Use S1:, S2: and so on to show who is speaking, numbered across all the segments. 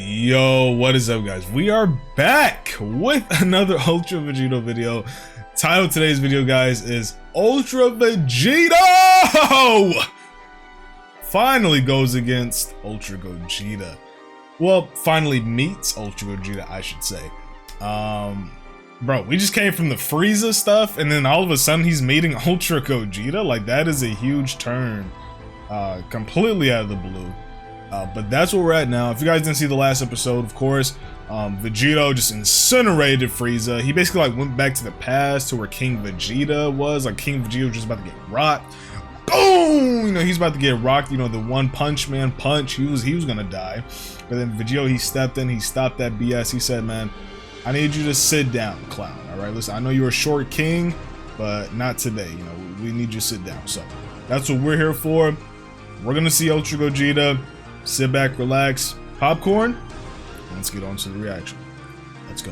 S1: Yo, what is up, guys? We are back with another Ultra Vegito video. Title of today's video, guys, is Ultra Vegito finally goes against Ultra Gogeta. Well, finally meets Ultra Gogeta, I should say. Bro, we just came from the Frieza stuff, and then all of a sudden he's meeting Ultra Gogeta. Like, that is a huge turn, completely out of the blue. But that's where we're at now. If you guys didn't see the last episode, of course, Vegito just incinerated Frieza. He basically like went back to the past to where King Vegeta was. Like, King Vegeta was just about to get rocked. Boom! You know, he's about to get rocked. You know, the One Punch Man punch. He was gonna die. But then Vegito, he stepped in. He stopped that BS. He said, "Man, I need you to sit down, clown. All right, listen. I know you're a short king, but not today. You know, we need you to sit down." So that's what we're here for. We're gonna see Ultra Gogeta. Sit back, relax, popcorn, and let's get on to the reaction. Let's go.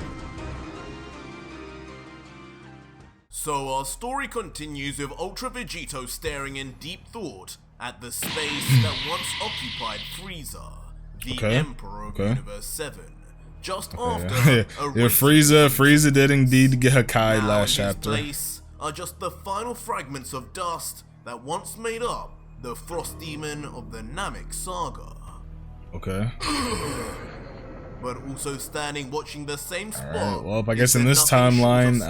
S2: So our story continues with Ultra Vegito staring in deep thought at the space that once occupied Frieza, the Emperor of Universe 7. Just after
S1: Frieza did indeed get Hakai last chapter.
S2: Place are just the final fragments of dust that once made up the Frost Demon of the Namek Saga.
S1: Okay.
S2: But also standing watching the same spot.
S1: Right, well, I guess in this timeline,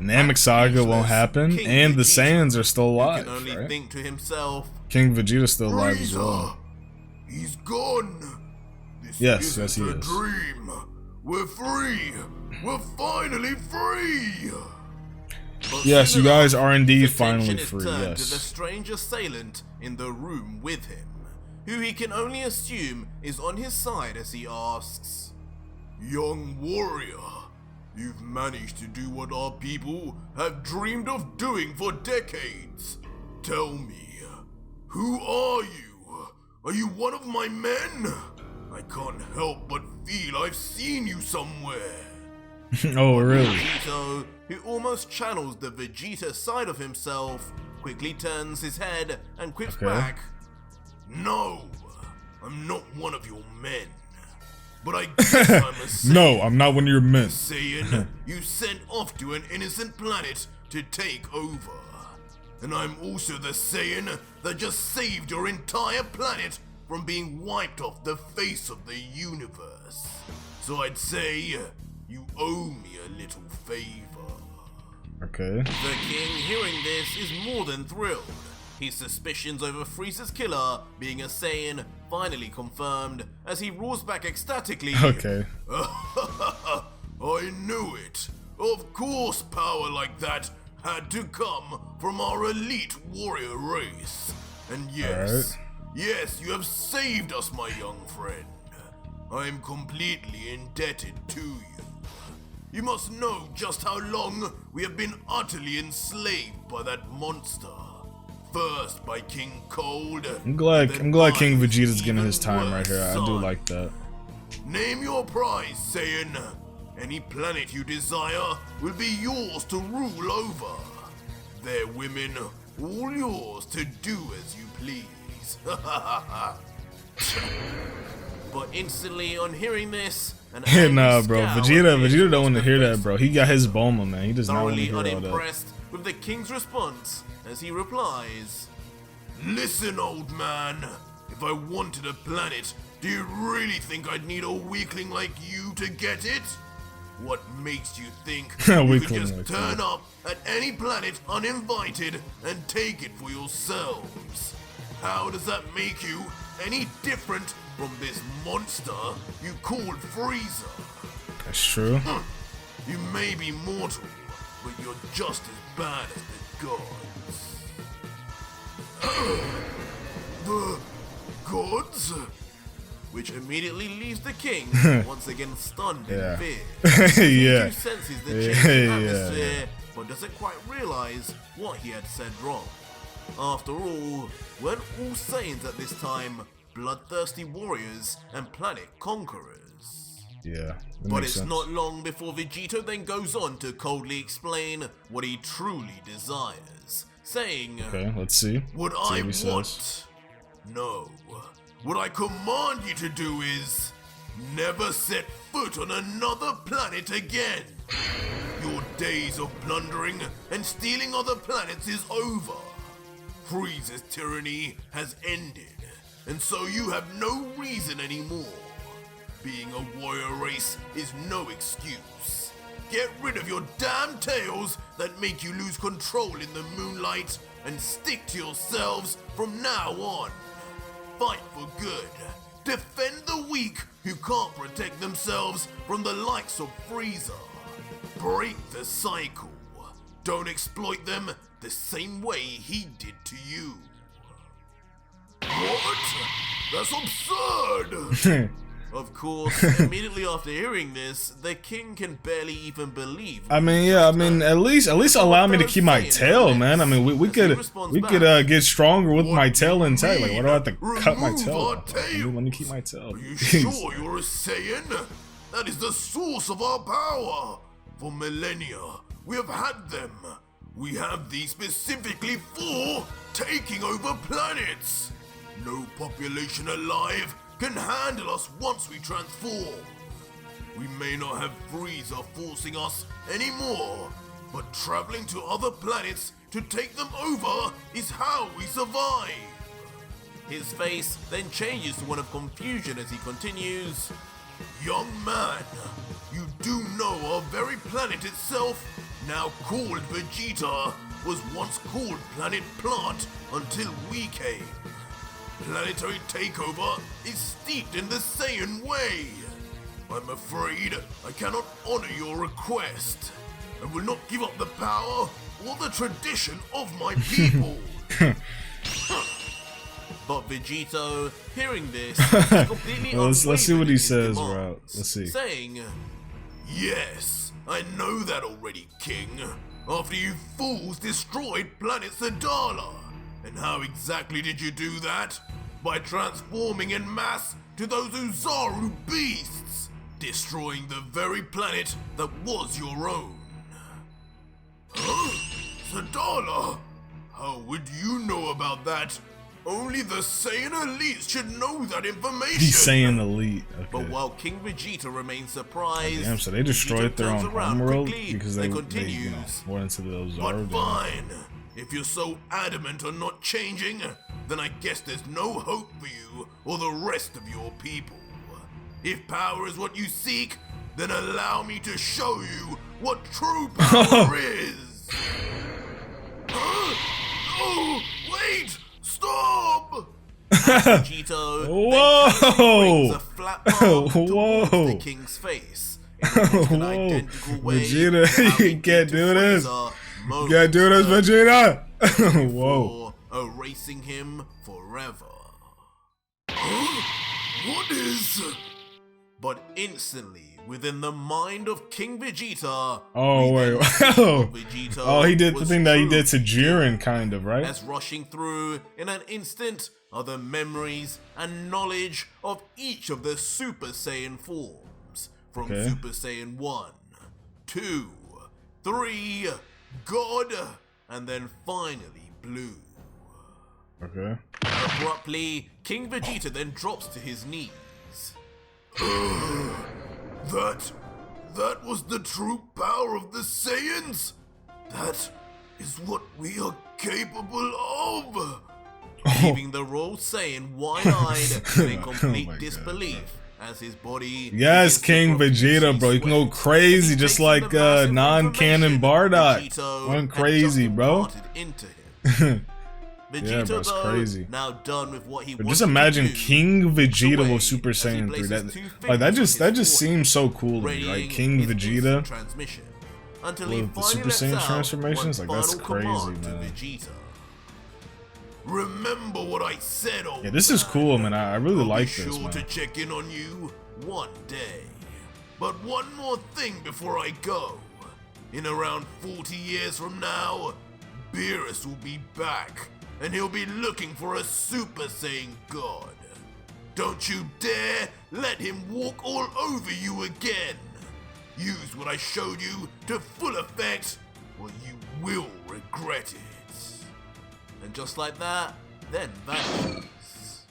S1: Namek Saga won't happen, and the Saiyans are still alive.
S2: He can only think to himself,
S1: King Vegeta's still alive as well.
S2: He's gone. This
S1: yes, he is.
S2: Dream. We're free. We're finally free. But
S1: yes, you guys are indeed finally free.
S2: Yes.
S1: To
S2: the strange assailant in the room with him, who he can only assume is on his side as he asks, "Young warrior, you've managed to do what our people have dreamed of doing for decades. Tell me, who are you? Are you one of my men? I can't help but feel I've seen you somewhere."
S1: Oh, really?
S2: Vegito, who almost channels the Vegeta side of himself, quickly turns his head and quips back, "No, I'm not one of your men. But I guess I'm a Saiyan."
S1: No, I'm not one of your men.
S2: Saiyan you sent off to an innocent planet to take over. And I'm also the Saiyan that just saved your entire planet from being wiped off the face of the universe. So I'd say you owe me a little favor.
S1: Okay.
S2: The king, hearing this, is more than thrilled. His suspicions over Frieza's killer being a Saiyan finally confirmed as he roars back ecstatically.
S1: Okay.
S2: I knew it. Of course power like that had to come from our elite warrior race. And yes, yes, you have saved us, my young friend. I am completely indebted to you. You must know just how long we have been utterly enslaved by that monster. First by King Cold.
S1: I'm glad King Vegeta's getting his time right here. I do like that.
S2: Name your prize, Saiyan. Any planet you desire will be yours to rule over. Their women, all yours to do as you please. But instantly on hearing this,
S1: nah, bro, Vegeta don't want to hear that, bro. He got his Bulma, man. He does not want to hear all that.
S2: Unimpressed with the king's response as he replies, "Listen, old man, if I wanted a planet, do you really think I'd need a weakling like you to get it? What makes you think you can just turn up at any planet uninvited and take it for yourselves? How does that make you any different from this monster you called Frieza?"
S1: That's true.
S2: You may be mortal, but you're just as bad as the gods. The gods? Which immediately leaves the king once again stunned in fear. He senses the change in atmosphere, but doesn't quite realize what he had said wrong. After all, weren't all Saiyans at this time bloodthirsty warriors and planet conquerors?
S1: Yeah,
S2: but it's not long before Vegito then goes on to coldly explain what he truly desires, saying,
S1: "Okay, let's see.
S2: What I want? No. What I command you to do is never set foot on another planet again. Your days of plundering and stealing other planets is over. Frieza's tyranny has ended, and so you have no reason anymore. Being a warrior race is no excuse. Get rid of your damn tails that make you lose control in the moonlight and stick to yourselves from now on. Fight for good. Defend the weak who can't protect themselves from the likes of Frieza. Break the cycle. Don't exploit them the same way he did to you. What? That's absurd! Of course, immediately after hearing this, the king can barely even believe.
S1: I mean, yeah, I mean, at least allow me to keep my tail, man. I mean, we could get stronger with my tail intact. Like, why do I have to cut my tail off? Let me keep my tail.
S2: Are you sure you're a Saiyan? That is the source of our power. For millennia, we have had them. We have these specifically for taking over planets. No population alive can handle us once we transform. We may not have Frieza forcing us anymore, but traveling to other planets to take them over is how we survive. His face then changes to one of confusion as he continues. Young man, you do know our very planet itself, now called Vegeta, was once called Planet Plant until we came. Planetary takeover is steeped in the Saiyan way. I'm afraid I cannot honor your request. I will not give up the power or the tradition of my people. But Vegito, hearing this, is completely
S1: let's see what he says, bro. Let's see.
S2: Saying, yes, I know that already, King. After you fools destroyed planet Sadala. And how exactly did you do that? By transforming en masse to those Uzaru beasts, destroying the very planet that was your own. Huh? Sadala? How would you know about that? Only the Saiyan elites should know that information.
S1: The Saiyan elite. Okay.
S2: But while King Vegeta remains surprised,
S1: damn, so they destroyed their own homeworld because they
S2: continues.
S1: Went into those.
S2: But fine. If you're so adamant on not changing, then I guess there's no hope for you or the rest of your people. If power is what you seek, then allow me to show you what true power is. Oh, wait! Stop! Vegito
S1: Whoa!
S2: A flat palm towards the king's face. In an identical way,
S1: Vegeta, you can't do this. You can't do this, Vegeta! Whoa.
S2: Erasing him forever. What is... But instantly, within the mind of King Vegeta...
S1: Oh, wait.
S2: Vegito
S1: oh, he did the thing that he did to Jiren, kind of, right?
S2: As rushing through in an instant are the memories and knowledge of each of the Super Saiyan forms. From Super Saiyan 1, 2, 3, God, and then finally Blue.
S1: Okay.
S2: Abruptly, King Vegeta then drops to his knees. That was the true power of the Saiyans? That is what we are capable of? Leaving the royal Saiyan wide-eyed and in complete disbelief as his body...
S1: Yes, King Vegeta, bro. You can go crazy just like non-canon Bardock. Went crazy, bro.
S2: Vegito,
S1: yeah, bro, it's crazy.
S2: Now done with what he
S1: but just imagine King Vegeta with Super Saiyan 3. That just seems so cool to me. Like King Vegeta with the Super Saiyan transformations, like that's crazy, man.
S2: Remember what I said,
S1: yeah, this is cool, man. I really like this, man.
S2: I'll be sure to check in on you one day. But one more thing before I go. In around 40 years from now, Beerus will be back. And he'll be looking for a Super Saiyan God. Don't you dare let him walk all over you again. Use what I showed you to full effect, or you will regret it. And just like that, then vanishes.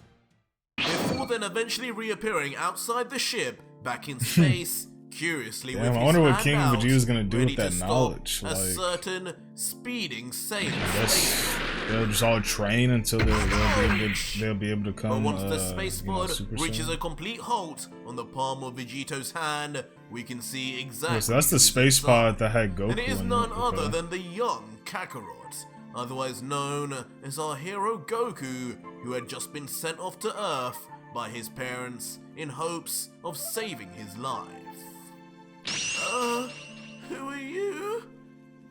S2: Before then eventually reappearing outside the ship, back in space, curiously with
S1: Damn,
S2: his
S1: I wonder what
S2: hand
S1: King
S2: out,
S1: Vegeta's gonna do
S2: ready
S1: with that
S2: to stop
S1: knowledge.
S2: a
S1: Like,
S2: certain speeding Saiyan
S1: yes,
S2: space.
S1: they'll just all train until they'll be able to come.
S2: But once the space pod
S1: Super
S2: reaches
S1: Saiyan.
S2: a complete halt on the palm of Vegito's hand, we can see exactly.
S1: Yeah, so that's the
S2: who's
S1: space
S2: inside.
S1: pod that had Goku
S2: And it is
S1: in
S2: none
S1: it.
S2: other
S1: Okay.
S2: than the young Kakarot, otherwise known as our hero Goku, who had just been sent off to Earth by his parents in hopes of saving his life. Who are you?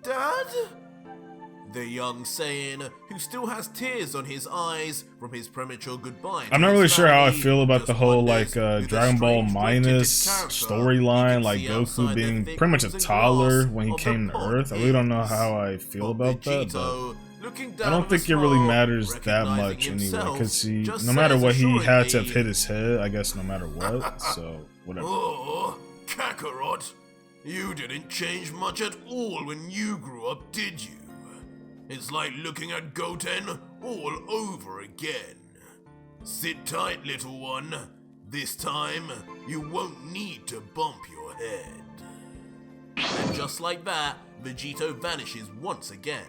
S2: Dad? The young Saiyan, who still has tears on his eyes from his premature goodbye.
S1: I'm not really sure how I feel about the whole like Dragon Ball minus storyline, like Goku being pretty much a toddler when he came to Earth. I really don't know how I feel about that, but I don't think it really matters that much anyway, because no matter what, he had to have hit his head, I guess, no matter what, so whatever.
S2: Oh, Kakarot, you didn't change much at all when you grew up, did you? It's like looking at Goten all over again. Sit tight, little one. This time, you won't need to bump your head. And just like that, Vegito vanishes once again.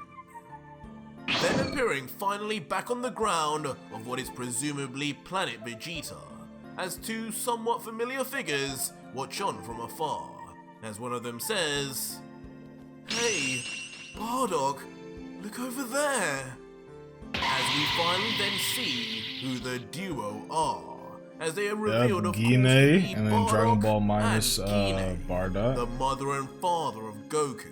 S2: Then appearing finally back on the ground of what is presumably planet Vegeta, as two somewhat familiar figures watch on from afar, as one of them says, "Hey, Bardock, look over there." As we finally then see who the duo are, as they are revealed of
S1: Gine,
S2: course to be
S1: and then Dragon Ball minus
S2: Gine,
S1: Bardock.
S2: the mother and father of Goku.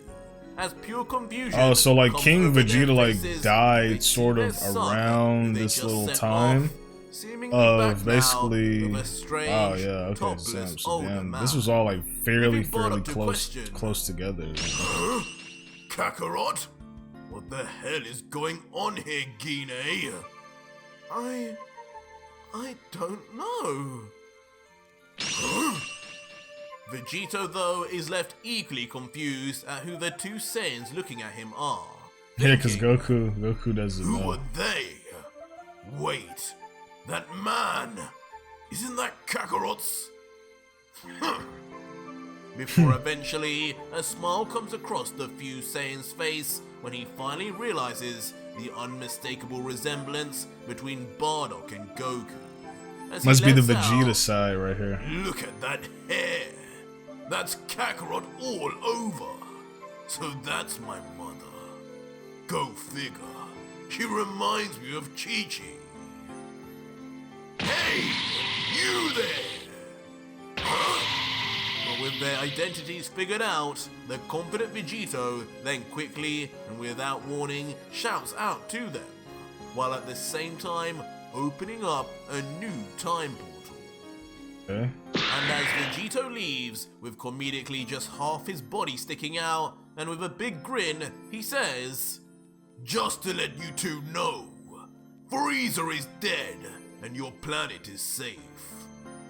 S2: As pure confusion.
S1: Oh, so like
S2: comes
S1: King
S2: over their
S1: Vegeta like
S2: faces,
S1: died
S2: they
S1: sort
S2: see
S1: of
S2: their son,
S1: around
S2: who they
S1: this
S2: just
S1: little
S2: sent
S1: time
S2: off, seemingly
S1: of
S2: back now
S1: basically.
S2: with a strange,
S1: Oh yeah, okay.
S2: topless
S1: So
S2: older
S1: damn,
S2: man.
S1: this was all like fairly
S2: Leaving Bardock to
S1: close
S2: question.
S1: together.
S2: Huh? Kakarot? What the hell is going on here, Gine? I don't know. Huh? Vegito, though, is left equally confused at who the two Saiyans looking at him are.
S1: Yeah, because
S2: Thinking,
S1: Goku doesn't
S2: who
S1: know.
S2: are they? Wait, that man! Isn't that Kakarot's? Huh. Before eventually, a smile comes across the Fused Saiyan's face when he finally realizes the unmistakable resemblance between Bardock and Goku. As he
S1: Must be the
S2: lets
S1: Vegeta
S2: out,
S1: side right here.
S2: "Look at that hair! That's Kakarot all over! So that's my mother. Go figure. She reminds me of Chi-Chi. Hey! You there! Huh? But with their identities figured out, the confident Vegito then quickly and without warning shouts out to them, while at the same time opening up a new time portal.
S1: Okay.
S2: And as Vegito leaves, with comedically just half his body sticking out, and with a big grin, he says, "Just to let you two know, Frieza is dead, and your planet is safe.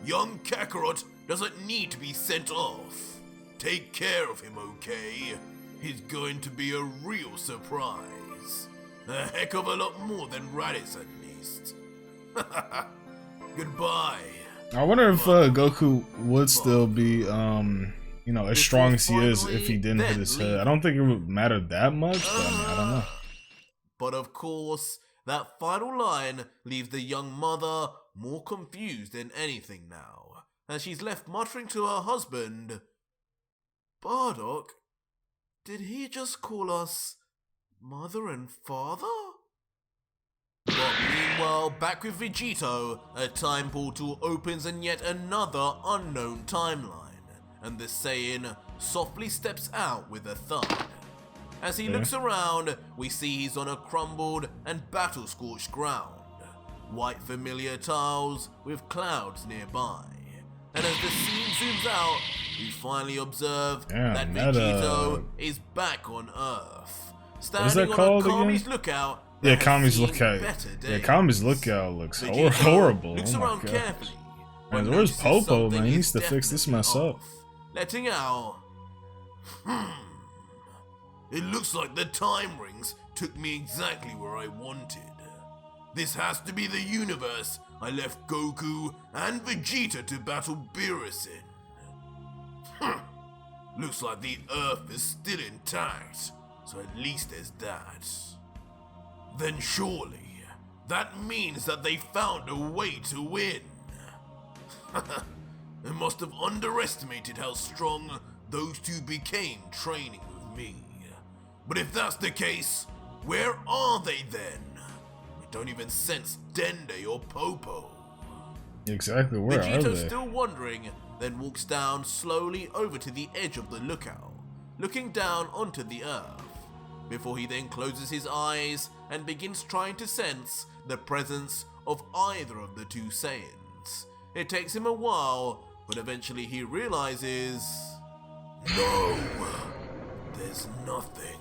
S2: Young Kakarot doesn't need to be sent off. Take care of him, okay? He's going to be a real surprise. A heck of a lot more than Raditz, at least. Goodbye."
S1: I wonder if Goku would still be, you know, as strong as he is if he didn't hit his head. I don't think it would matter that much, but I mean, I don't know.
S2: But of course, that final line leaves the young mother more confused than anything now, as she's left muttering to her husband, "Bardock, did he just call us mother and father?" But meanwhile, back with Vegito, a time portal opens in yet another unknown timeline, and the Saiyan softly steps out with a thud. As he looks around, we see he's on a crumbled and battle-scorched ground. White familiar tiles with clouds nearby. And as the scene zooms out, we finally observe that Vegito is back on Earth, standing on
S1: called
S2: a Kami's
S1: again?
S2: lookout.
S1: Yeah,
S2: that has
S1: Kami's
S2: seen
S1: lookout.
S2: better
S1: Yeah,
S2: days.
S1: Kami's lookout looks
S2: Vegito
S1: horrible.
S2: looks
S1: Oh my
S2: around
S1: gosh.
S2: carefully, but
S1: Man, where's
S2: notices
S1: Popo,
S2: something
S1: man? He
S2: is
S1: needs to fix this
S2: definitely
S1: mess up.
S2: off, letting out, "It looks like the time rings took me exactly where I wanted. This has to be the universe I left Goku and Vegeta to battle Beerus in. Looks like the Earth is still intact, so at least there's that. Then surely, that means that they found a way to win. They must have underestimated how strong those two became training with me. But if that's the case, where are they then? We don't even sense Dende or Popo.
S1: Exactly, where are
S2: Vegito's
S1: they?
S2: still wondering, then walks down slowly over to the edge of the lookout, looking down onto the earth, before he then closes his eyes and begins trying to sense the presence of either of the two Saiyans. It takes him a while, but eventually he realizes... No! There's nothing.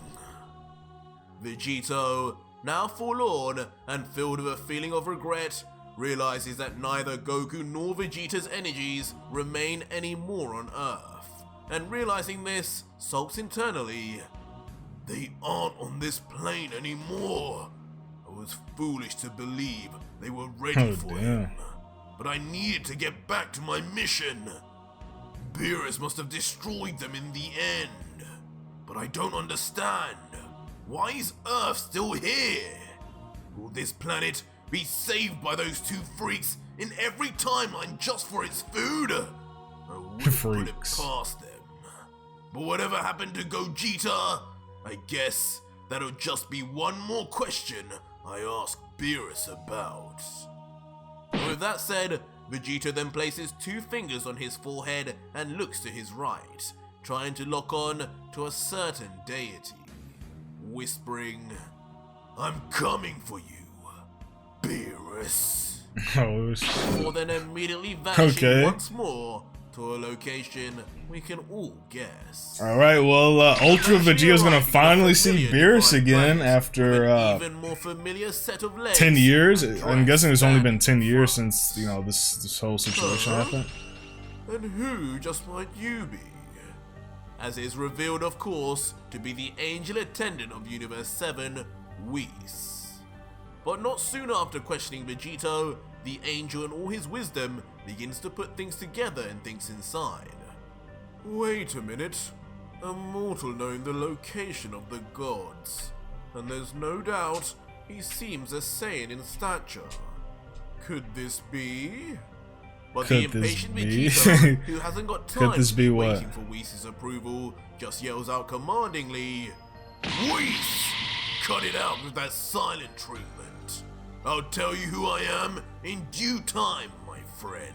S2: Vegito, now forlorn and filled with a feeling of regret, realizes that neither Goku nor Vegeta's energies remain anymore on Earth, and realizing this, sulks internally. They aren't on this plane anymore. I was foolish to believe they were ready for him, but I needed to get back to my mission. Beerus must have destroyed them in the end, but I don't understand. Why is Earth still here? Will this planet be saved by those two freaks in every timeline just for its food? I wouldn't put it past them. But whatever happened to Gogeta, I guess that'll just be one more question I ask Beerus about. With that said, Vegeta then places two fingers on his forehead and looks to his right, trying to lock on to a certain deity, whispering, "I'm coming for you, Beerus." Before then immediately vanishing once more to a location we can all guess.
S1: Alright, well, Ultra Vegeta's gonna finally see Beerus again after
S2: even more familiar set of legs.
S1: 10 years. I'm guessing it's only been 10 years since, you know, this whole situation happened.
S2: And who just might you be? As is revealed, of course, to be the angel attendant of Universe 7, Whis. But not soon after questioning Vegito, the angel in all his wisdom begins to put things together and thinks inside. Wait a minute. A mortal knowing the location of the gods. And there's no doubt he seems a Saiyan in stature. Could this be? But the impatient Vegito, who hasn't got time to be waiting for Whis' approval, just yells out commandingly, "Whis! Cut it out with that silent treatment. I'll tell you who I am in due time, my friend.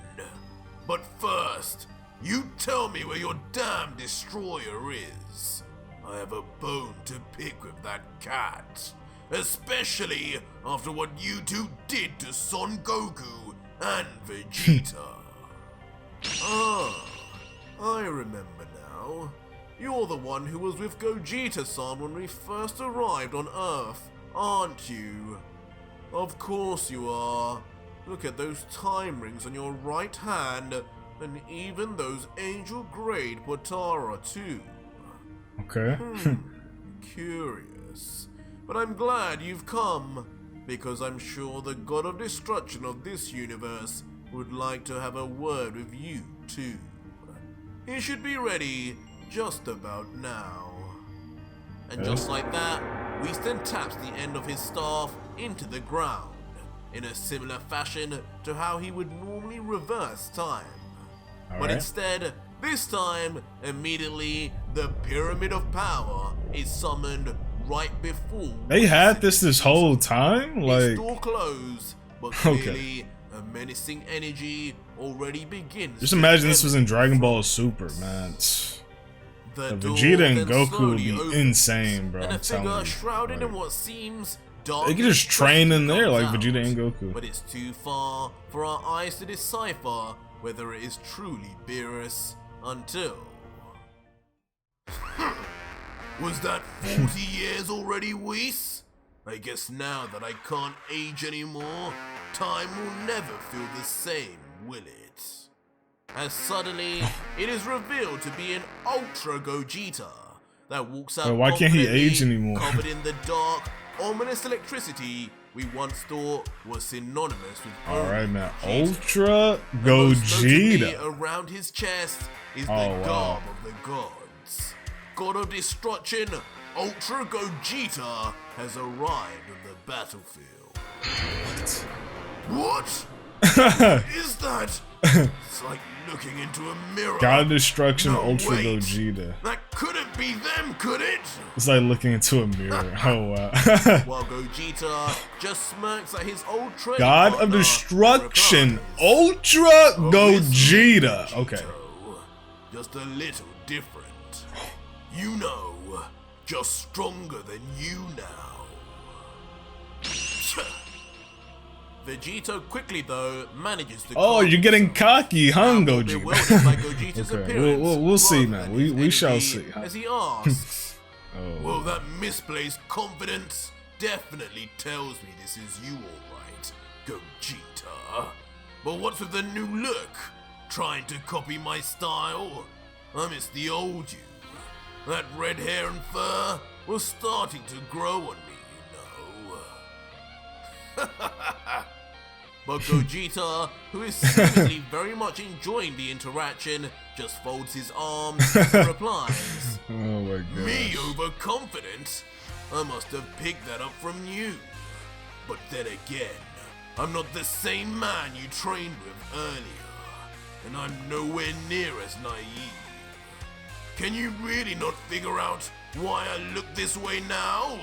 S2: But first, you tell me where your damn destroyer is. I have a bone to pick with that cat, especially after what you two did to Son Goku and Vegeta." Ah, I remember now. You're the one who was with Gogeta-san when we first arrived on Earth, aren't you? Of course you are. Look at those time rings on your right hand, and even those angel-grade Potara too.
S1: Okay.
S2: Curious. But I'm glad you've come, because I'm sure the god of destruction of this universe would like to have a word with you too. He should be ready just about now. And just like that, Whis then taps the end of his staff into the ground, in a similar fashion to how he would normally reverse time. But instead, this time, immediately, the Pyramid of Power is summoned right before
S1: they had this whole time? Like,
S2: it's door closed, but clearly a menacing energy already begins.
S1: Just imagine this was in Dragon Ball Super, man. The Vegeta and Goku would be insane, bro.
S2: And
S1: I'm
S2: a figure
S1: telling you.
S2: shrouded in what seems dark.
S1: They could just train in there like Vegeta and Goku.
S2: But it's too far for our eyes to decipher whether it is truly Beerus until... Was that 40 years already, Whis? I guess now that I can't age anymore, time will never feel the same, will it? As suddenly, it is revealed to be an Ultra Gogeta that walks out
S1: why can't he age anymore?
S2: covered in the dark, ominous electricity we once thought was synonymous with
S1: Alright, man.
S2: Vegeta.
S1: Ultra
S2: Most notably,
S1: Gogeta.
S2: around his chest is the
S1: Oh, wow.
S2: garb of the gods. God of Destruction, Ultra Gogeta has arrived on the battlefield. What? Is that? It's like looking into a mirror.
S1: God of Destruction,
S2: No,
S1: Ultra
S2: wait.
S1: Gogeta.
S2: That couldn't be them, could it?
S1: It's like looking into a mirror. Oh, wow.
S2: While Gogeta just smirks at his old training
S1: God
S2: partner
S1: of
S2: and
S1: Destruction,
S2: replies,
S1: Ultra
S2: "Oh, it's you,
S1: Gogeta. Okay.
S2: Vegito. Just a little different. You know, just stronger than you now." Vegito quickly, though, manages to.
S1: Oh, you're getting cocky, huh,
S2: bewildered
S1: Gogeta?
S2: by Gogeta's
S1: Okay,
S2: appearance,
S1: we'll see,
S2: rather
S1: man.
S2: than
S1: We
S2: his
S1: shall
S2: energy,
S1: see.
S2: As he asks,
S1: Oh.
S2: "Well, that misplaced confidence definitely tells me this is you, all right, Gogeta. But what's with the new look? Trying to copy my style? I miss the old you. That red hair and fur was starting to grow on me, you know." But Gogeta, who is seemingly very much enjoying the interaction, just folds his arms and replies,
S1: Oh my god.
S2: "Me overconfident? I must have picked that up from you. But then again, I'm not the same man you trained with earlier, and I'm nowhere near as naive. Can you really not figure out why I look this way now?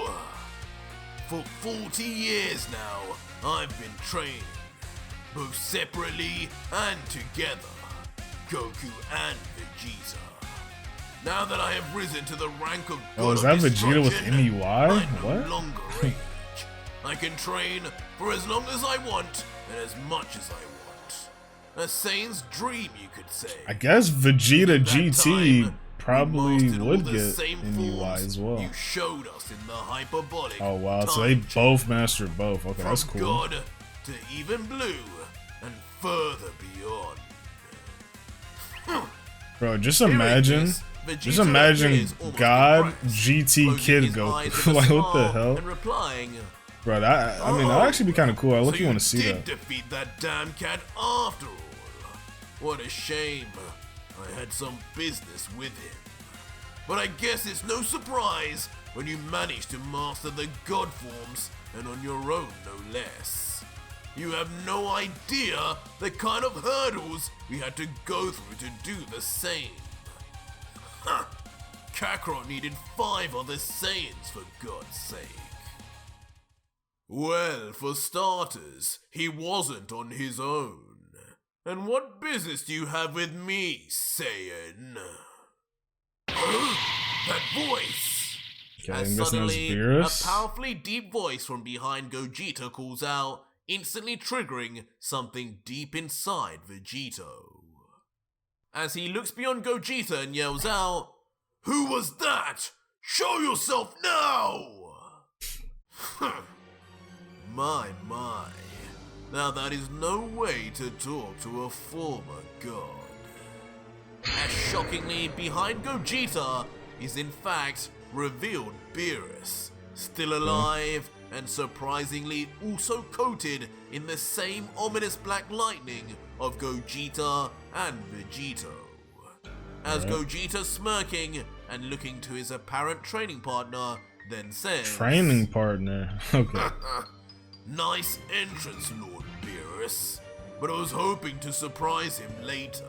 S2: For 40 years now, I've been training, both separately and together, Goku and Vegeta. Now that I have risen to the rank of God
S1: Oh, is that
S2: of
S1: Vegeta with
S2: Destruction,
S1: MEY?
S2: I no
S1: What?
S2: longer age. I can train for as long as I want and as much as I want. A Saiyan's dream, you could say.
S1: I guess Vegeta
S2: That
S1: GT
S2: time,
S1: probably
S2: we mastered all
S1: would
S2: the
S1: get
S2: same
S1: MEY
S2: forms
S1: as well.
S2: You showed us in the hyperbolic.
S1: Oh wow, so
S2: time
S1: they
S2: chamber.
S1: both mastered both. Okay, that's
S2: From
S1: cool.
S2: God to even blue and further beyond.
S1: Bro, just
S2: Hearing
S1: imagine.
S2: this,
S1: Just
S2: Vegeta
S1: imagine
S2: appears almost
S1: God
S2: impressed,
S1: GT
S2: closing
S1: Kid
S2: his eyes
S1: Goku.
S2: with a
S1: Like what the
S2: smile
S1: hell?
S2: And replying,
S1: Bro, that, I mean, that'd actually be kind of cool. I look,
S2: so
S1: you want to see
S2: did
S1: that.
S2: defeat that damn cat after all. What a shame. I had some business with him. But I guess it's no surprise when you manage to master the god forms, and on your own no less. You have no idea the kind of hurdles we had to go through to do the same. Huh. Kakarot needed 5 other Saiyans, for God's sake. Well, for starters, he wasn't on his own. And what business do you have with me, Saiyan? That voice!
S1: Okay,
S2: As
S1: I'm guessing that's
S2: suddenly, a
S1: Beerus.
S2: powerfully deep voice from behind Gogeta calls out, instantly triggering something deep inside Vegito. As he looks beyond Gogeta and yells out, "Who was that? Show yourself now!" My. Now that is no way to talk to a former god. As shockingly, behind Gogeta is in fact revealed Beerus, still alive and surprisingly also coated in the same ominous black lightning of Gogeta and Vegito. As Gogeta smirking and looking to his apparent training partner, then says,
S1: Training partner. Okay.
S2: "Nice entrance, Lord Beerus, but I was hoping to surprise him later.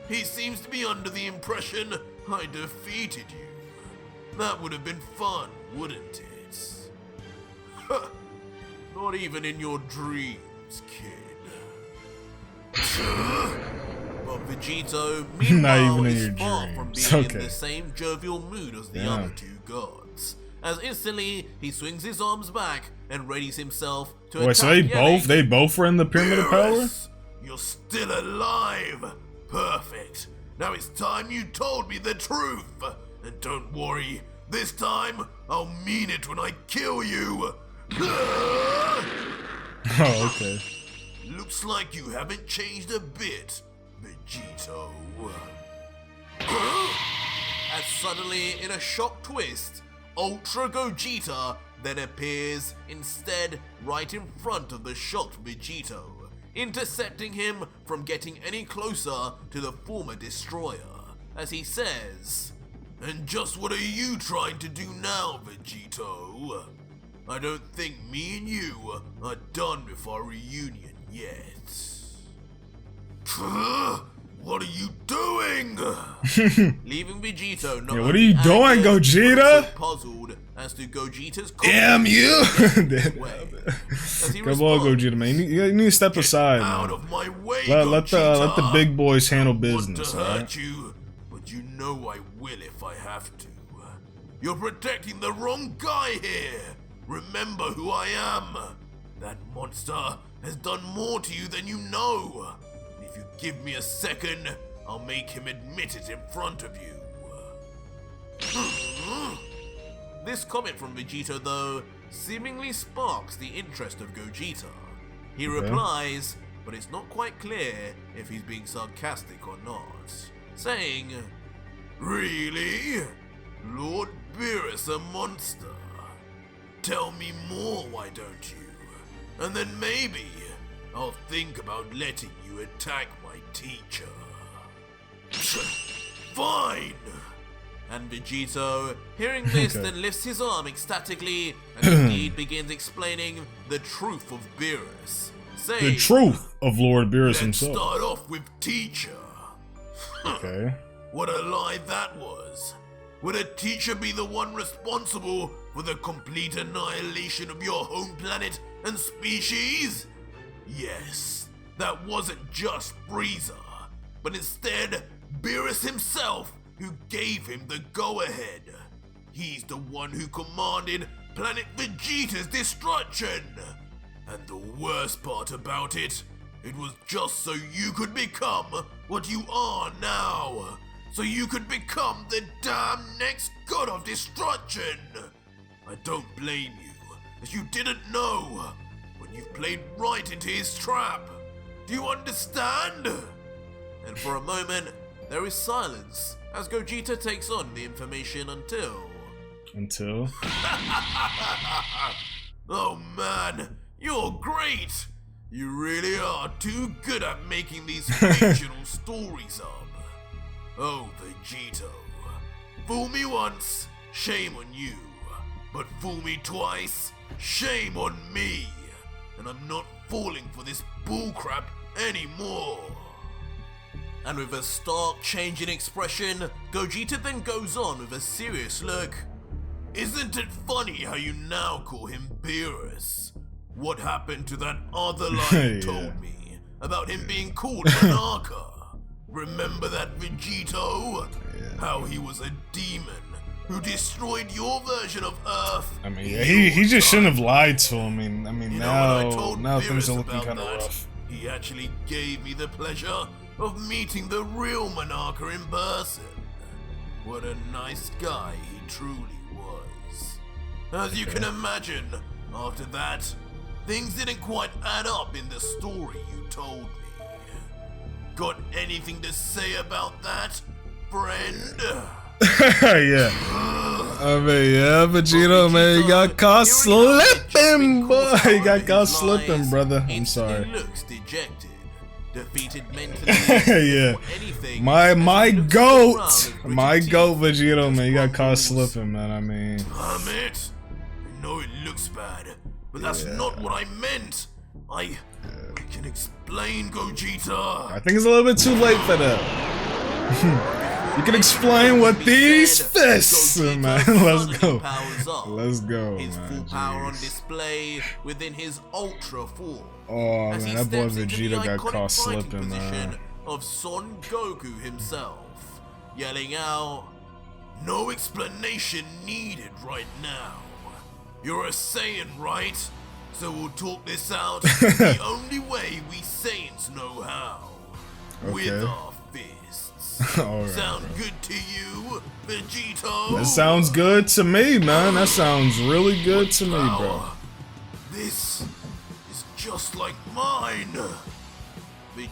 S2: He seems to be under the impression I defeated you. That would have been fun, wouldn't it? Not even in your dreams, kid." But Vegito,
S1: Not
S2: meanwhile,
S1: even in
S2: is
S1: your
S2: far from
S1: dreams.
S2: being
S1: Okay.
S2: in the same jovial mood as the
S1: Damn.
S2: other two gods. As instantly, he swings his arms back and readies himself to
S1: Wait,
S2: attack,
S1: so they
S2: yelling,
S1: both were in the Pyramid of Power?
S2: "Beerus, you're still alive! Perfect! Now it's time you told me the truth! And don't worry, this time I'll mean it when I kill you!"
S1: Oh, okay.
S2: Looks like you haven't changed a bit, Vegito. As suddenly, in a shock twist, Ultra Gogeta then appears instead right in front of the shocked Vegito, intercepting him from getting any closer to the former destroyer, as he says, "And just what are you trying to do now, Vegito? I don't think me and you are done with our reunion yet." What are you doing? Leaving Vegito not
S1: what are you doing, Gogeta?
S2: Puzzled as to Gogeta's
S1: damn you! Come on, Gogeta, man. You need to step aside,
S2: out
S1: man.
S2: of my way,
S1: Let the big boys handle business,
S2: alright? But you know I will if I have to. You're protecting the wrong guy here. Remember who I am. That monster has done more to you than you know. If you give me a second, I'll make him admit it in front of you. This comment from Vegito, though, seemingly sparks the interest of Gogeta. He replies, but it's not quite clear if he's being sarcastic or not, saying, "Really? Lord Beerus a monster? Tell me more, why don't you? And then maybe I'll think about letting you attack my teacher." Fine! And Vegito, hearing this, then lifts his arm ecstatically and indeed begins explaining the truth of Beerus, saying,
S1: the truth of Lord Beerus himself.
S2: Let's start off with teacher.
S1: Okay.
S2: What a lie that was. Would a teacher be the one responsible for the complete annihilation of your home planet and species? Yes, that wasn't just Frieza, but instead Beerus himself who gave him the go-ahead. He's the one who commanded Planet Vegeta's destruction. And the worst part about it, it was just so you could become what you are now. So you could become the damn next god of destruction. I don't blame you, as you didn't know, but you've played right into his trap. Do you understand? And for a moment, there is silence as Gogeta takes on the information until... Oh man, you're great! You really are too good at making these fictional stories up. Oh, Vegito. Fool me once, shame on you. But fool me twice, shame on me. And I'm not falling for this bullcrap anymore. And with a stark change in expression, Gogeta then goes on with a serious look. Isn't it funny how you now call him Beerus? What happened to that other line you told me about him being called Monarcha? Remember that, Vegito? How he was a demon who destroyed your version of Earth?
S1: I mean, yeah, he just shouldn't have lied to him. I mean, now things are looking kind of rough.
S2: He actually gave me the pleasure of meeting the real Monarcha in person. What a nice guy he truly was. As you can imagine, after that, things didn't quite add up in the story you told me. Got anything to say about that, friend?
S1: Yeah. I mean, yeah, Vegito, man, you got caught slipping, boy. You got caught slipping, brother. I'm sorry.
S2: Looks dejected, defeated mentally.
S1: Yeah. My goat, Vegito, man. You got caught slipping, man. I mean.
S2: Damn it. I know it looks bad, but that's not what I meant. I can explain, Gogeta.
S1: I think it's a little bit too late for that. You can explain with these fists, man. Let's go. Let's go,
S2: his
S1: man.
S2: full power on display within his ultra form.
S1: Oh man, that boy Vegeta got caught slipping, man.
S2: Of Son Goku himself, yelling out, "No explanation needed right now. You're a Saiyan, right? So we'll talk this out the only way we Saiyans know how. With our fists.
S1: Right,
S2: sound good to you, Vegito?
S1: That sounds good to me, man. That sounds really good to me, bro.
S2: This is just like mine.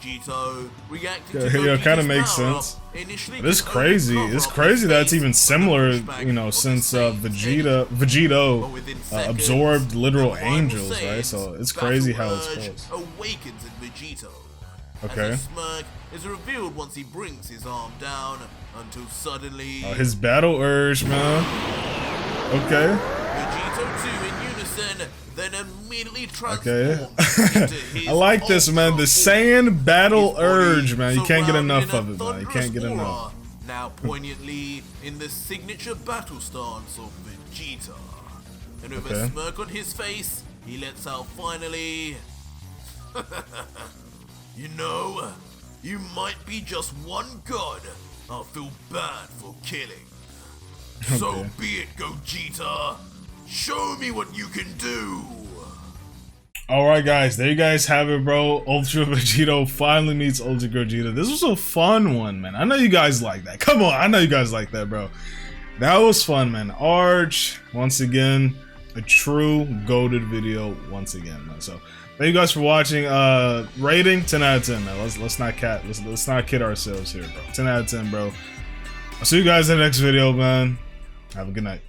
S2: Vegito, reacting
S1: Yeah,
S2: to
S1: it kind of
S2: Gogeta's
S1: makes
S2: power-up,
S1: sense.
S2: initially
S1: But it's
S2: could only
S1: crazy.
S2: cover
S1: It's
S2: up
S1: crazy
S2: his
S1: that's
S2: face
S1: even
S2: with a
S1: similar,
S2: pushback
S1: you know,
S2: of the
S1: since
S2: Saiyans
S1: Vegito
S2: but within seconds,
S1: absorbed literal
S2: the rival
S1: angels, right?
S2: Saiyans'
S1: So it's
S2: battle
S1: crazy how it's
S2: urge
S1: close.
S2: awakens in Vegito.
S1: Okay.
S2: As a smirk is revealed once he brings his arm down, until suddenly
S1: His battle urge, man. Okay.
S2: Vegito 2 in unison, then immediately
S1: Okay.
S2: transforms into his
S1: I like this, man. The
S2: ultra
S1: Saiyan battle
S2: His body
S1: urge, man. You can't get
S2: surrounded
S1: enough
S2: in a
S1: of it, man. You can't get
S2: thunderous
S1: enough.
S2: aura, now poignantly in the signature battle stance of Vegeta. And with a
S1: Okay.
S2: smirk on his face, he lets out finally. You know, you might be just one god I'll feel bad for killing. So
S1: Okay.
S2: be it, Gogeta. Show me what you can do.
S1: Alright, guys. There you guys have it, bro. Ultra Vegito finally meets Ultra Gogeta. This was a fun one, man. I know you guys like that. Come on. I know you guys like that, bro. That was fun, man. Arch, once again, a true goated video once again, man. So thank you guys for watching. Rating 10 out of 10, man. Let's not kid ourselves here, bro. 10 out of 10, bro. I'll see you guys in the next video, man. Have a good night.